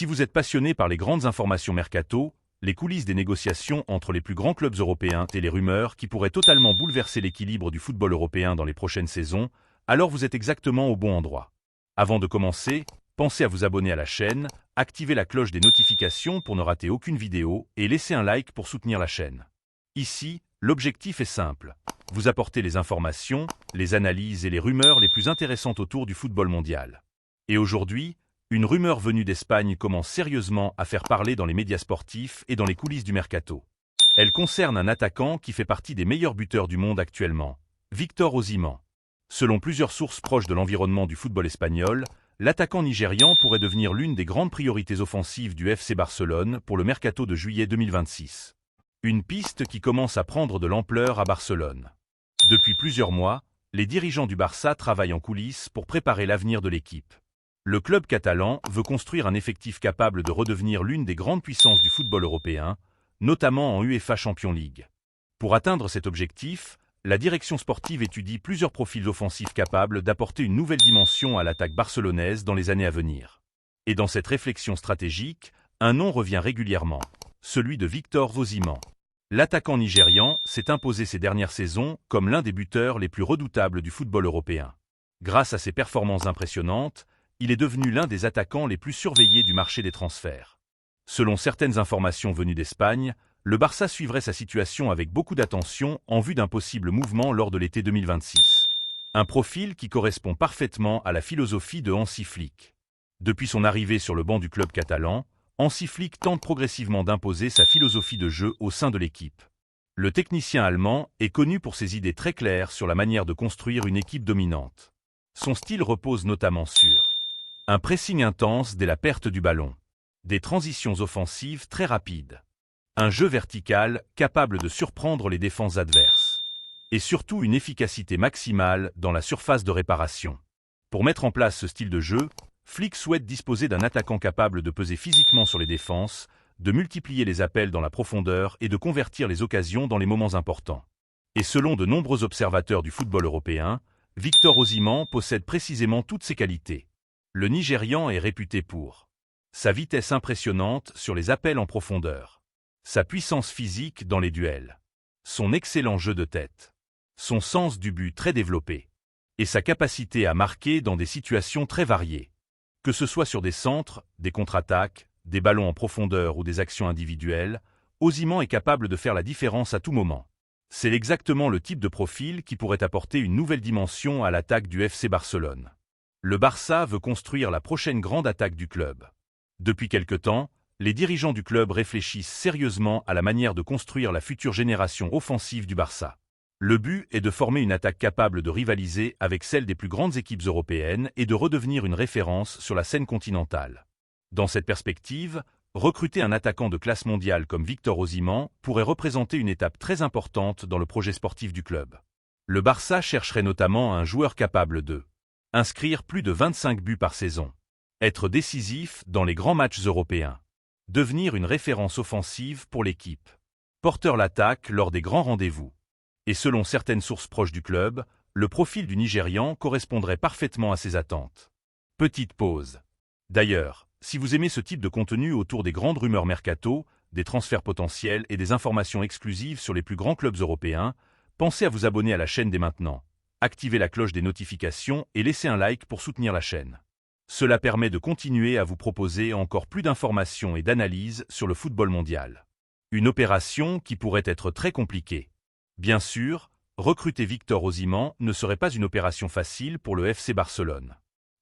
Si vous êtes passionné par les grandes informations mercato, les coulisses des négociations entre les plus grands clubs européens et les rumeurs qui pourraient totalement bouleverser l'équilibre du football européen dans les prochaines saisons, alors vous êtes exactement au bon endroit. Avant de commencer, pensez à vous abonner à la chaîne, activer la cloche des notifications pour ne rater aucune vidéo et laisser un like pour soutenir la chaîne. Ici, l'objectif est simple. Vous apporter les informations, les analyses et les rumeurs les plus intéressantes autour du football mondial. Et aujourd'hui, une rumeur venue d'Espagne commence sérieusement à faire parler dans les médias sportifs et dans les coulisses du mercato. Elle concerne un attaquant qui fait partie des meilleurs buteurs du monde actuellement, Victor Osimhen. Selon plusieurs sources proches de l'environnement du football espagnol, l'attaquant nigérian pourrait devenir l'une des grandes priorités offensives du FC Barcelone pour le mercato de juillet 2026. Une piste qui commence à prendre de l'ampleur à Barcelone. Depuis plusieurs mois, les dirigeants du Barça travaillent en coulisses pour préparer l'avenir de l'équipe. Le club catalan veut construire un effectif capable de redevenir l'une des grandes puissances du football européen, notamment en UEFA Champions League. Pour atteindre cet objectif, la direction sportive étudie plusieurs profils offensifs capables d'apporter une nouvelle dimension à l'attaque barcelonaise dans les années à venir. Et dans cette réflexion stratégique, un nom revient régulièrement, celui de Victor Osimhen. L'attaquant nigérian s'est imposé ces dernières saisons comme l'un des buteurs les plus redoutables du football européen. Grâce à ses performances impressionnantes, il est devenu l'un des attaquants les plus surveillés du marché des transferts. Selon certaines informations venues d'Espagne, le Barça suivrait sa situation avec beaucoup d'attention en vue d'un possible mouvement lors de l'été 2026. Un profil qui correspond parfaitement à la philosophie de Hansi Flick. Depuis son arrivée sur le banc du club catalan, Hansi Flick tente progressivement d'imposer sa philosophie de jeu au sein de l'équipe. Le technicien allemand est connu pour ses idées très claires sur la manière de construire une équipe dominante. Son style repose notamment sur un pressing intense dès la perte du ballon, des transitions offensives très rapides, un jeu vertical capable de surprendre les défenses adverses, et surtout une efficacité maximale dans la surface de réparation. Pour mettre en place ce style de jeu, Flick souhaite disposer d'un attaquant capable de peser physiquement sur les défenses, de multiplier les appels dans la profondeur et de convertir les occasions dans les moments importants. Et selon de nombreux observateurs du football européen, Victor Osimhen possède précisément toutes ces qualités. Le Nigérian est réputé pour sa vitesse impressionnante sur les appels en profondeur, sa puissance physique dans les duels, son excellent jeu de tête, son sens du but très développé, et sa capacité à marquer dans des situations très variées. Que ce soit sur des centres, des contre-attaques, des ballons en profondeur ou des actions individuelles, Osimhen est capable de faire la différence à tout moment. C'est exactement le type de profil qui pourrait apporter une nouvelle dimension à l'attaque du FC Barcelone. Le Barça veut construire la prochaine grande attaque du club. Depuis quelque temps, les dirigeants du club réfléchissent sérieusement à la manière de construire la future génération offensive du Barça. Le but est de former une attaque capable de rivaliser avec celle des plus grandes équipes européennes et de redevenir une référence sur la scène continentale. Dans cette perspective, recruter un attaquant de classe mondiale comme Victor Osimhen pourrait représenter une étape très importante dans le projet sportif du club. Le Barça chercherait notamment un joueur capable de inscrire plus de 25 buts par saison, être décisif dans les grands matchs européens, devenir une référence offensive pour l'équipe, porteur l'attaque lors des grands rendez-vous. Et selon certaines sources proches du club, le profil du Nigérian correspondrait parfaitement à ces attentes. Petite pause. D'ailleurs, si vous aimez ce type de contenu autour des grandes rumeurs mercato, des transferts potentiels et des informations exclusives sur les plus grands clubs européens, pensez à vous abonner à la chaîne dès maintenant. Activez la cloche des notifications et laissez un like pour soutenir la chaîne. Cela permet de continuer à vous proposer encore plus d'informations et d'analyses sur le football mondial. Une opération qui pourrait être très compliquée. Bien sûr, recruter Victor Osimhen ne serait pas une opération facile pour le FC Barcelone.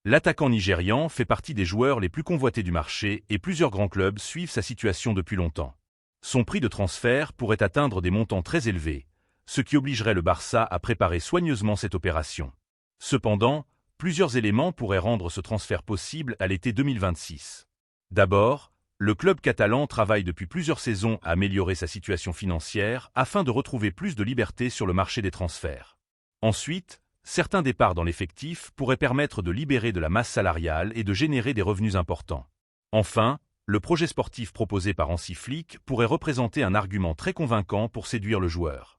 L'attaquant nigérian fait partie des joueurs les plus convoités du marché et plusieurs grands clubs suivent sa situation depuis longtemps. Son prix de transfert pourrait atteindre des montants très élevés, ce qui obligerait le Barça à préparer soigneusement cette opération. Cependant, plusieurs éléments pourraient rendre ce transfert possible à l'été 2026. D'abord, le club catalan travaille depuis plusieurs saisons à améliorer sa situation financière afin de retrouver plus de liberté sur le marché des transferts. Ensuite, certains départs dans l'effectif pourraient permettre de libérer de la masse salariale et de générer des revenus importants. Enfin, le projet sportif proposé par Hansi Flick pourrait représenter un argument très convaincant pour séduire le joueur.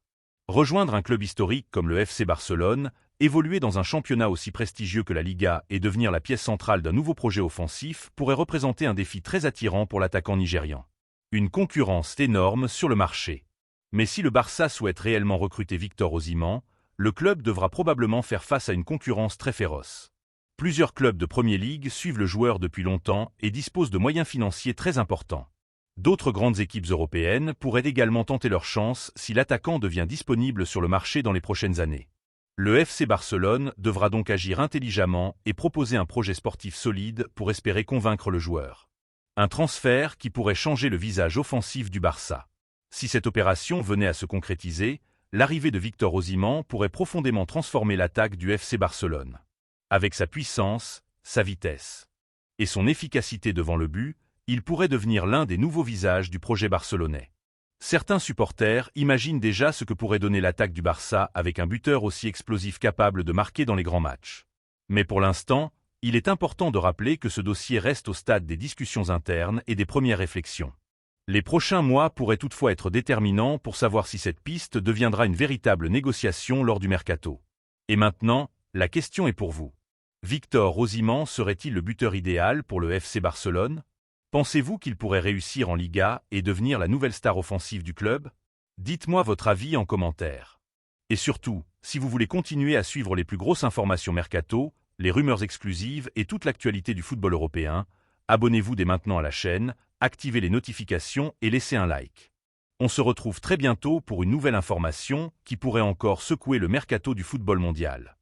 Rejoindre un club historique comme le FC Barcelone Évoluer dans un championnat aussi prestigieux que la Liga et devenir la pièce centrale d'un nouveau projet offensif pourrait représenter un défi très attirant pour l'attaquant nigérian. Une concurrence énorme sur le marché. Mais si le Barça souhaite réellement recruter Victor Osimhen, le club devra probablement faire face à une concurrence très féroce. Plusieurs clubs de Premier League suivent le joueur depuis longtemps et disposent de moyens financiers très importants. D'autres grandes équipes européennes pourraient également tenter leur chance si l'attaquant devient disponible sur le marché dans les prochaines années. Le FC Barcelone devra donc agir intelligemment et proposer un projet sportif solide pour espérer convaincre le joueur. Un transfert qui pourrait changer le visage offensif du Barça. Si cette opération venait à se concrétiser, l'arrivée de Victor Osimhen pourrait profondément transformer l'attaque du FC Barcelone. Avec sa puissance, sa vitesse et son efficacité devant le but, il pourrait devenir l'un des nouveaux visages du projet barcelonais. Certains supporters imaginent déjà ce que pourrait donner l'attaque du Barça avec un buteur aussi explosif capable de marquer dans les grands matchs. Mais pour l'instant, il est important de rappeler que ce dossier reste au stade des discussions internes et des premières réflexions. Les prochains mois pourraient toutefois être déterminants pour savoir si cette piste deviendra une véritable négociation lors du mercato. Et maintenant, la question est pour vous. Victor Osimhen serait-il le buteur idéal pour le FC Barcelone ? Pensez-vous qu'il pourrait réussir en Liga et devenir la nouvelle star offensive du club? Dites-moi votre avis en commentaire. Et surtout, si vous voulez continuer à suivre les plus grosses informations mercato, les rumeurs exclusives et toute l'actualité du football européen, abonnez-vous dès maintenant à la chaîne, activez les notifications et laissez un like. On se retrouve très bientôt pour une nouvelle information qui pourrait encore secouer le mercato du football mondial.